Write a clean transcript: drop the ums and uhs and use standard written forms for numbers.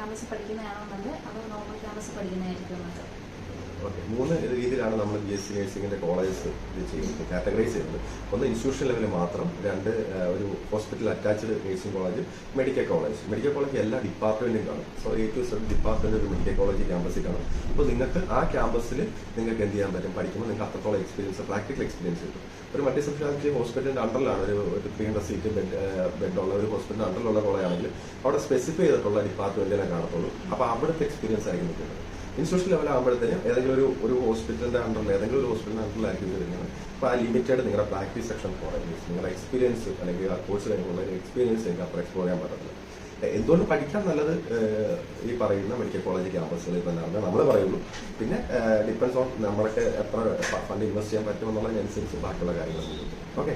Campus പഠിക്കുന്നതാണോ നല്ലത് അതോ normal campus പഠിക്കുന്നതായിരിക്കും നല്ലത്? ഓക്കെ, 3 രീതിയിലാണ് നമ്മൾ BSc നഴ്സിംഗിൻ്റെ കോളേജസ് ഇത് ചെയ്യുന്നത്, കാറ്റഗറൈസ് ചെയ്യുന്നത്. ഒന്ന് ഇൻസ്റ്റിറ്റ്യൂഷൻ ലെവലിൽ മാത്രം, 2 ഒരു hospital attached nursing college, medical college. Medical college എല്ലാ ഡിപ്പാർട്ട്മെൻറ്റും കാണും. So A to Z department ഒരു മെഡിക്കൽ കോളേജ് ക്യാമ്പസിൽ കാണും. അപ്പോൾ നിങ്ങൾക്ക് ആ ക്യാമ്പസിൽ നിങ്ങൾക്ക് എന്ത് ചെയ്യാൻ പറ്റും, പഠിക്കുമ്പോൾ നിങ്ങൾക്ക് അത്രത്തോളം എക്സ്പീരിയൻസ്, പ്രാക്ടിക്കൽ എക്സ്പീരിയൻസ് കിട്ടും. ഒരു മൾട്ടി സ്പെഷ്യാലിറ്റി ഹോസ്പിറ്റലിൻ്റെ അണ്ടറിലാണ് ഒരു 300 സീറ്റ് ബെഡുള്ള ഒരു ഹോസ്പിറ്റലിൻ്റെ അണ്ടറിലുള്ള കോളേജ് ആണെങ്കിൽ അവിടെ സ്പെസിഫൈ ചെയ്തിട്ടുള്ള ഡിപ്പാർട്ട്മെൻറ്റിനെ കാണത്തുള്ളൂ. അപ്പോൾ അവിടുത്തെ എക്സ്പീരിയൻസ് ആയിരിക്കും കിട്ടുന്നത്. ഇൻസ്റ്റിറ്റ്യൂഷൻ ലെവലാകുമ്പോഴത്തേനും ഏതെങ്കിലും ഒരു ഹോസ്പിറ്റലിൻ്റെ അണ്ടറിൽ അണ്ടറിലായിരിക്കും വരുന്നത്. അപ്പോൾ ആ ലിമിറ്റഡ് നിങ്ങളുടെ പ്രാക്ടീസ് സെക്ഷൻ കുറയും. നിങ്ങളുടെ എക്സ്പീരിയൻസ് അല്ലെങ്കിൽ ആ കോഴ്സ് കഴിഞ്ഞുള്ള എക്സ്പീരിയൻസ് നിങ്ങൾക്ക് അത്ര എക്സ്പ്ലോർ ചെയ്യാൻ പറ്റത്തില്ല. എന്തുകൊണ്ട് പഠിക്കാൻ നല്ലത് ഈ പറയുന്ന മെഡിക്കൽ കോളേജ് ക്യാമ്പസുകളിൽ തന്നെയാണ് നമ്മൾ പറയുള്ളൂ. പിന്നെ ഡിപ്പെൻസ് ഓൺ നമ്മളൊക്കെ എത്ര ഫണ്ട് ഇൻവെസ്റ്റ് ചെയ്യാൻ പറ്റുമെന്നുള്ളതിനനുസരിച്ച് ബാക്കിയുള്ള കാര്യങ്ങൾ. ഓക്കെ.